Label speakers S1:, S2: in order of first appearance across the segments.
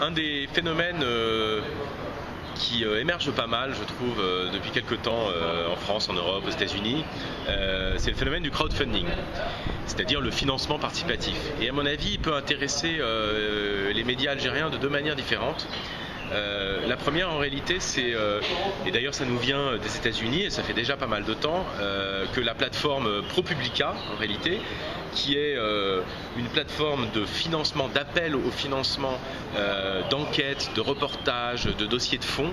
S1: Un des phénomènes qui émerge pas mal, je trouve, depuis quelques temps en France, en Europe, aux États-Unis, c'est le phénomène du crowdfunding, c'est-à-dire le financement participatif. Et à mon avis, il peut intéresser les médias algériens de deux manières différentes. La première en réalité c'est, et d'ailleurs ça nous vient des États-Unis et ça fait déjà pas mal de temps, que la plateforme ProPublica en réalité, qui est une plateforme de financement, d'appel au financement d'enquêtes, de reportages, de dossiers de fonds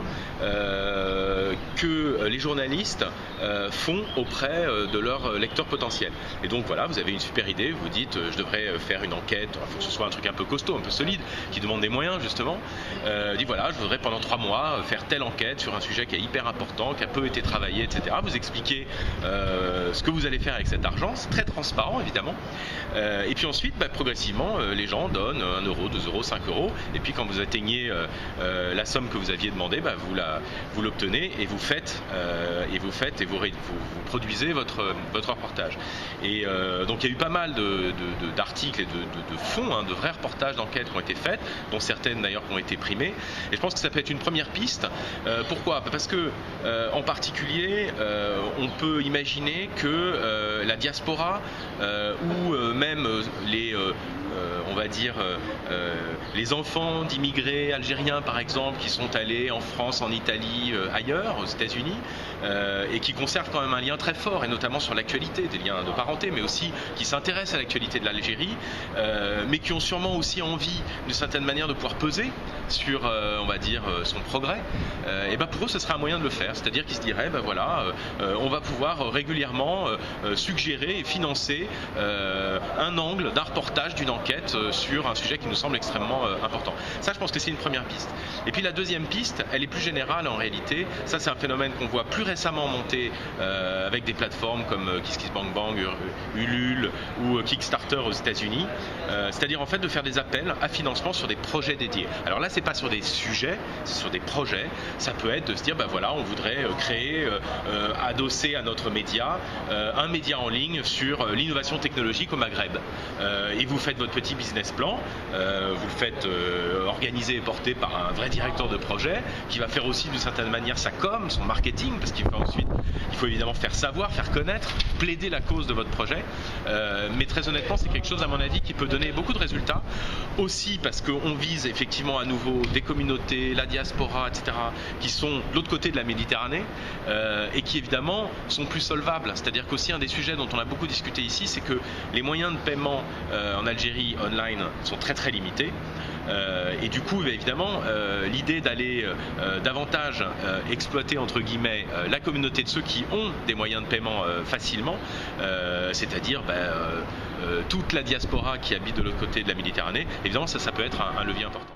S1: que les journalistes font auprès de leurs lecteurs potentiels. Et donc voilà, vous avez une super idée, vous dites je devrais faire une enquête, il faut que ce soit un truc un peu costaud, un peu solide, qui demande des moyens justement. Dit voilà, je voudrais pendant 3 mois faire telle enquête sur un sujet qui est hyper important, qui a peu été travaillé, etc. Vous expliquez ce que vous allez faire avec cet argent, c'est très transparent évidemment. Et puis ensuite, progressivement, les gens donnent 1 euro, 2 euros, 5 euros, et puis quand vous atteignez la somme que vous aviez demandé, vous l'obtenez et vous produisez votre reportage. Et donc il y a eu pas mal d'articles et de fonds, de vrais reportages d'enquêtes qui ont été faits, dont certaines d'ailleurs qui ont été primées. Et je pense que ça peut être une première piste. Pourquoi ? Parce que, en particulier, on peut imaginer que la diaspora ou même on va dire, les enfants d'immigrés algériens par exemple qui sont allés en France, en Italie, ailleurs, aux États-Unis, et qui conservent quand même un lien très fort, et notamment sur l'actualité, des liens de parenté, mais aussi qui s'intéressent à l'actualité de l'Algérie, mais qui ont sûrement aussi envie, d'une certaine manière, de pouvoir peser sur, on va dire, son progrès. Et pour eux, ce serait un moyen de le faire, c'est-à-dire qu'ils se diraient, voilà, on va pouvoir régulièrement suggérer et financer un angle d'un reportage, d'une enquête sur un sujet qui nous semble extrêmement important. Ça, je pense que c'est une première piste. Et puis la deuxième piste, elle est plus générale en réalité. Ça, c'est un phénomène qu'on voit plus récemment monter avec des plateformes comme KissKissBankBank, Ulule ou Kickstarter aux États-Unis. C'est-à-dire en fait de faire des appels à financement sur des projets dédiés. Alors là, c'est pas sur des sujets, c'est sur des projets. Ça peut être de se dire, voilà, on voudrait créer, adossé à notre média, un média en ligne sur l'innovation technologique au Maghreb. Et vous faites votre petit business plan, vous le faites organiser et porter par un vrai directeur de projet qui va faire aussi d'une certaine manière sa com, son marketing, parce qu'il faut évidemment faire savoir, faire connaître, plaider la cause de votre projet. Mais très honnêtement, c'est quelque chose à mon avis qui peut donner beaucoup de résultats, aussi parce qu'on vise effectivement à nouveau des communautés, la diaspora, etc., qui sont de l'autre côté de la Méditerranée et qui évidemment sont plus solvables. C'est-à-dire qu'aussi un des sujets dont on a beaucoup discuté ici, c'est que les moyens de paiement en Algérie online sont très très limités. Et du coup, évidemment, l'idée d'aller davantage exploiter, entre guillemets, la communauté de ceux qui ont des moyens de paiement facilement, c'est-à-dire toute la diaspora qui habite de l'autre côté de la Méditerranée, évidemment, ça peut être un levier important.